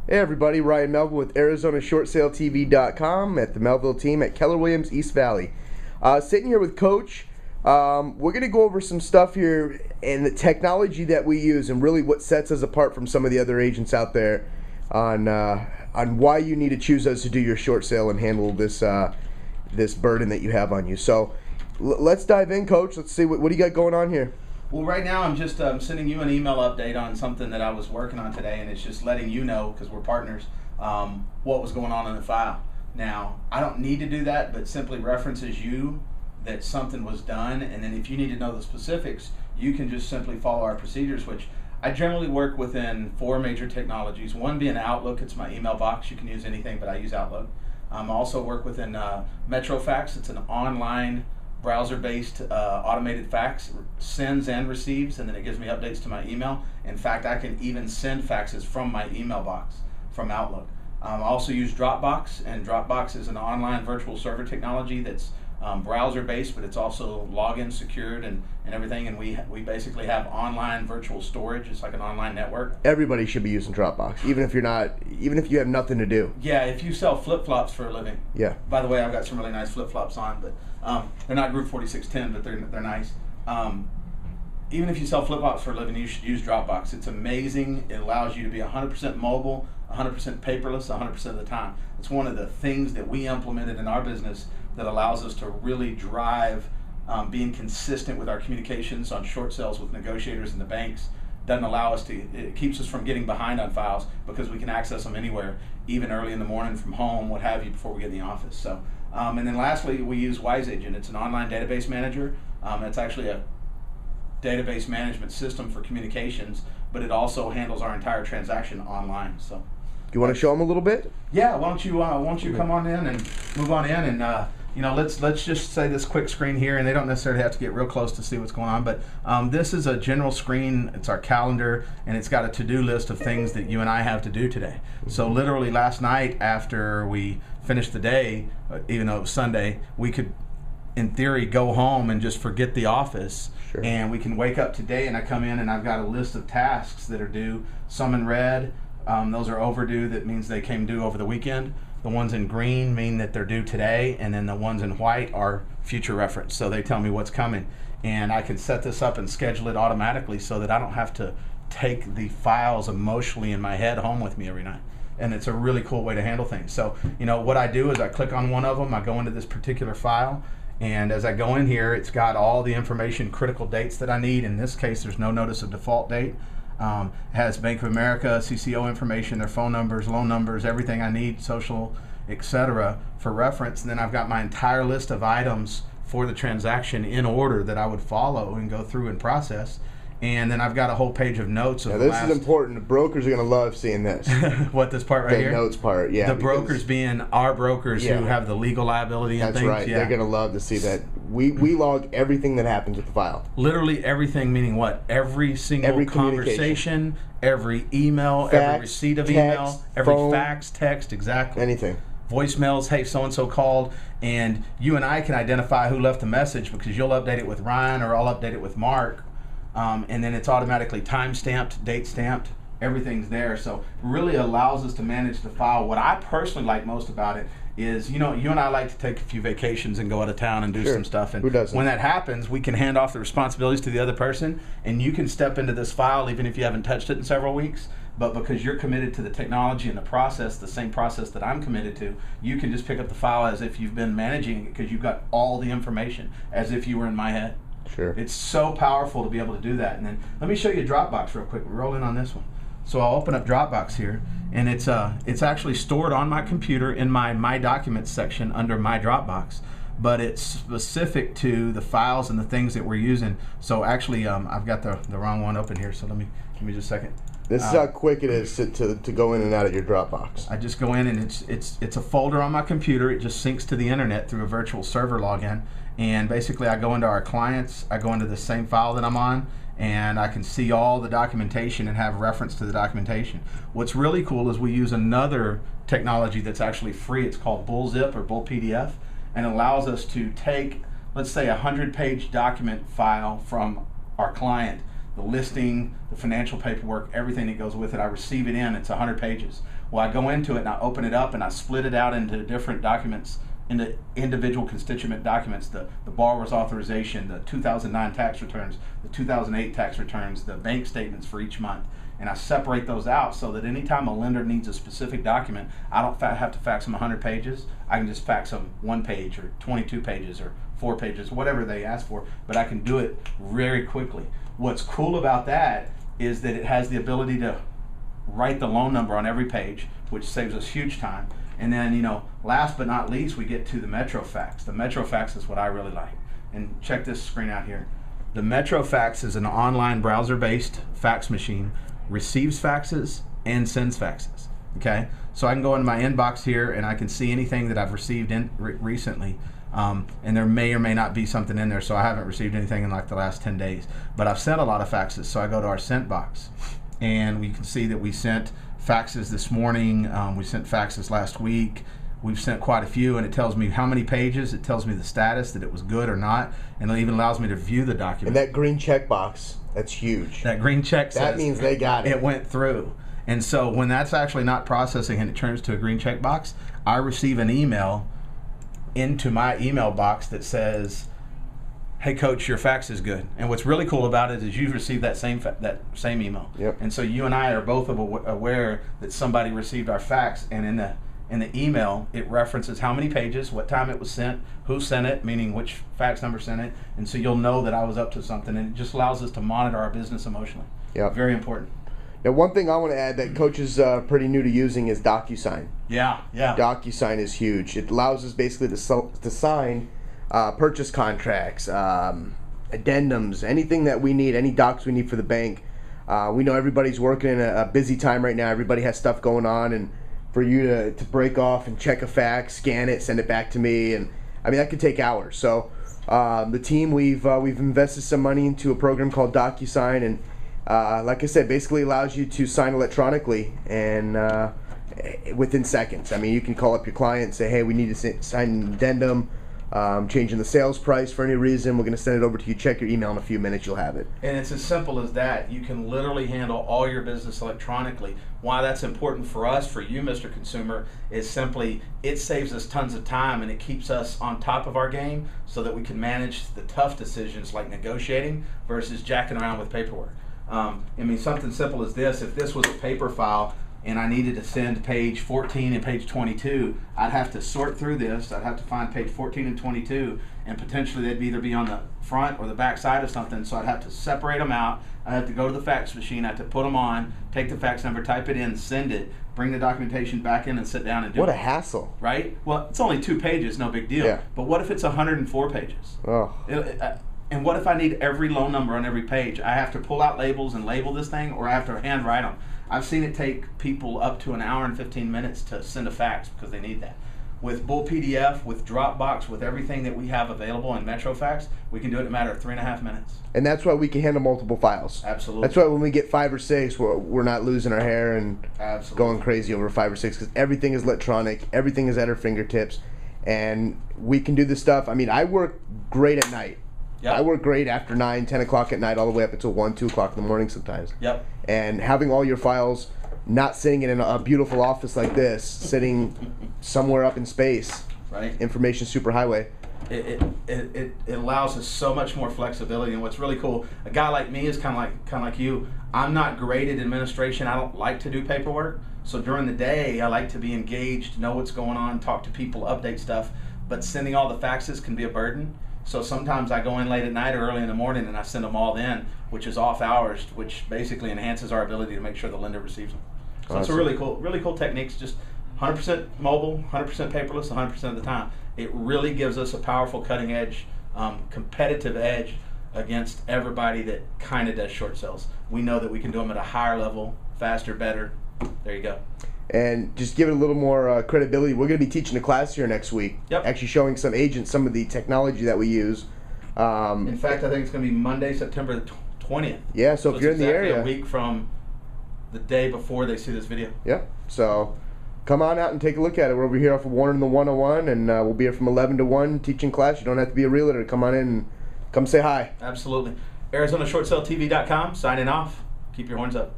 Hey everybody, Ryan Melville with ArizonaShortSaleTV.com at the Melville team at Keller Williams East Valley. Sitting here with Coach. We're going to go over some stuff here and the technology that we use and really what sets us apart from some of the other agents out there on why you need to choose us to do your short sale and handle this this burden that you have on you. So let's dive in, Coach. Let's see what do you got going on here. Well, right now I'm just sending you an email update on something that I was working on today, and it's just letting you know, because we're partners, what was going on in the file. Now, I don't need to do that, but simply references you that something was done, and then if you need to know the specifics, you can just simply follow our procedures, which I generally work within 4 major technologies. One being Outlook. It's my email box. You can use anything, but I use Outlook. I also work within MetroFax. It's an online browser-based automated fax, sends and receives, and then it gives me updates to my email. In fact, I can even send faxes from my email box from Outlook. I also use DropBox, and DropBox is an online virtual server technology that's browser-based, but it's also login secured and everything, and we basically have online virtual storage. It's like an online network. Everybody should be using DropBox, even if you have nothing to do. Yeah, if you sell flip-flops for a living. Yeah. By the way, I've got some really nice flip-flops on, but they're not Group 4610, but they're nice. Even if you sell flip-flops for a living, you should use DropBox. It's amazing. It allows you to be 100% mobile, 100% paperless, 100% of the time. It's one of the things that we implemented in our business that allows us to really drive being consistent with our communications on short sales with negotiators and the banks. Doesn't allow us to, it keeps us from getting behind on files because we can access them anywhere, even early in the morning from home, what have you, before we get in the office. So, and then lastly, we use WiseAgent. It's an online database manager. It's actually a database management system for communications, but it also handles our entire transaction online. So, Do you want to show them a little bit? Yeah, why don't you come on in and move on in, and let's just say this quick screen here, and they don't necessarily have to get real close to see what's going on, but this is a general screen. It's our calendar, and it's got a to-do list of things that you and I have to do today. So literally last night after we finished the day, even though it was Sunday, we could in theory go home and just forget the office. Sure. And we can wake up today and I come in and I've got a list of tasks that are due, some in red. Those are overdue. That means they came due over the weekend. The ones in green mean that they're due today, and then the ones in white are future reference. So they tell me what's coming, and I can set this up and schedule it automatically so that I don't have to take the files emotionally in my head home with me every night. And it's a really cool way to handle things. So what I do is I click on one of them, I go into this particular file, and as I go in here, it's got all the information, critical dates that I need. In this case, there's no notice of default date. Has Bank of America, CCO information, their phone numbers, loan numbers, everything I need, social, etc. for reference. And then I've got my entire list of items for the transaction in order that I would follow and go through and process. And then I've got a whole page of notes. Now this is important. The brokers are going to love seeing this. What, this part right here? The notes part, yeah. The brokers being our brokers who have the legal liability and things. That's right. Yeah. They're going to love to see that. We log everything that happens with the file. Literally everything, meaning what? Every single conversation, every email, fax, every receipt of email, every phone, fax, text, exactly. Anything. Voicemails, hey, so-and-so called, and you and I can identify who left the message because you'll update it with Ryan or I'll update it with Mark. And then it's automatically time-stamped, date-stamped, everything's there. So it really allows us to manage the file. What I personally like most about it is, you and I like to take a few vacations and go out of town and do some stuff. And who doesn't? When that happens, we can hand off the responsibilities to the other person, and you can step into this file even if you haven't touched it in several weeks. But because you're committed to the technology and the process, the same process that I'm committed to, you can just pick up the file as if you've been managing it because you've got all the information, as if you were in my head. Sure. It's so powerful to be able to do that. And then let me show you Dropbox real quick. We're rolling on this one. So I'll open up Dropbox here, and it's actually stored on my computer in my documents section under my Dropbox, but it's specific to the files and the things that we're using. So actually, I've got the wrong one open here. So give me just a second. This is how quick it is to go in and out of your Dropbox. I just go in and it's a folder on my computer. It just syncs to the internet through a virtual server login. And basically I go into our clients, I go into the same file that I'm on, and I can see all the documentation and have reference to the documentation. What's really cool is we use another technology that's actually free. It's called Bullzip or Bull PDF, and allows us to take, let's say, a 100-page document file from our client the listing, the financial paperwork, everything that goes with it. I receive it in. It's 100 pages. Well, I go into it and I open it up and I split it out into different documents, into individual constituent documents, the borrower's authorization, the 2009 tax returns, the 2008 tax returns, the bank statements for each month. And I separate those out so that anytime a lender needs a specific document, I don't have to fax them 100 pages. I can just fax them 1 page or 22 pages or 4 pages, whatever they ask for, but I can do it very quickly. What's cool about that is that it has the ability to write the loan number on every page, which saves us huge time. And then, you know, last but not least, we get to the Metro Fax. The Metro Fax is what I really like. And check this screen out here. The Metro Fax is an online browser-based fax machine, receives faxes and sends faxes. Okay, so I can go into my inbox here and I can see anything that I've received recently. And there may or may not be something in there, so I haven't received anything in like the last 10 days. But I've sent a lot of faxes, so I go to our sent box. And we can see that we sent faxes this morning, we sent faxes last week, we've sent quite a few, and it tells me how many pages, it tells me the status, that it was good or not, and it even allows me to view the document. And that green check box, that's huge. That green check says that means they got it. It went through. And so when that's actually not processing and it turns to a green check box, I receive an email into my email box that says, hey coach, your fax is good. And what's really cool about it is you've received that same email. Yep. And so you and I are both aware that somebody received our fax, and in the email it references how many pages, what time it was sent, who sent it, meaning which fax number sent it, and so you'll know that I was up to something, and it just allows us to monitor our business emotionally. Yep. Very important. Now, one thing I want to add that Coach is pretty new to using is DocuSign. Yeah. DocuSign is huge. It allows us basically to sign purchase contracts, addendums, anything that we need, any docs we need for the bank. We know everybody's working in a busy time right now. Everybody has stuff going on, and for you to break off and check a fax, scan it, send it back to me, and I mean that could take hours. So the team, we've invested some money into a program called DocuSign, and like I said, basically allows you to sign electronically and within seconds. I mean, you can call up your client and say, hey, we need to sign an addendum, changing the sales price for any reason. We're going to send it over to you. Check your email in a few minutes. You'll have it. And it's as simple as that. You can literally handle all your business electronically. Why that's important for us, for you, Mr. Consumer, is simply it saves us tons of time and it keeps us on top of our game so that we can manage the tough decisions like negotiating versus jacking around with paperwork. I mean, something simple as this. If this was a paper file and I needed to send page 14 and page 22, I'd have to sort through this. I'd have to find page 14 and 22, and potentially they'd either be on the front or the back side of something, so I'd have to separate them out. I'd have to go to the fax machine, I'd have to put them on, take the fax number, type it in, send it, bring the documentation back in and sit down and do it. What a hassle. Right? Well, it's only 2 pages, no big deal. Yeah. But what if it's 104 pages? Oh. And what if I need every loan number on every page? I have to pull out labels and label this thing, or I have to hand write them. I've seen it take people up to an hour and 15 minutes to send a fax because they need that. With Bull PDF, with DropBox, with everything that we have available in MetroFax, we can do it in a matter of 3.5 minutes. And that's why we can handle multiple files. Absolutely. That's why when we get 5 or 6, we're not losing our hair and going crazy over 5 or 6, because everything is electronic, everything is at our fingertips, and we can do this stuff. I mean, I work great at night. Yep. I work great after 9, 10 o'clock at night, all the way up until 1, 2 o'clock in the morning sometimes. Yep. And having all your files not sitting in a beautiful office like this, sitting somewhere up in space, right? Information superhighway. It allows us so much more flexibility. And what's really cool, a guy like me is kind of like you. I'm not great at administration. I don't like to do paperwork. So during the day, I like to be engaged, know what's going on, talk to people, update stuff. But sending all the faxes can be a burden. So sometimes I go in late at night or early in the morning and I send them all in, which is off hours, which basically enhances our ability to make sure the lender receives them. So it's a really cool techniques. Just 100% mobile, 100% paperless, 100% of the time. It really gives us a powerful, cutting edge, competitive edge against everybody that kind of does short sales. We know that we can do them at a higher level, faster, better. There you go. And just give it a little more credibility. We're going to be teaching a class here next week. Yep. Actually showing some agents some of the technology that we use. In fact, I think it's going to be Monday, September the 20th. Yeah, so if you're in the area. A week from the day before they see this video. Yeah, so come on out and take a look at it. We're over here off of Warner and the 101, and we'll be here from 11 to 1 teaching class. You don't have to be a realtor. Come on in and come say hi. Absolutely. ArizonaShortSaleTV.com, signing off. Keep your horns up.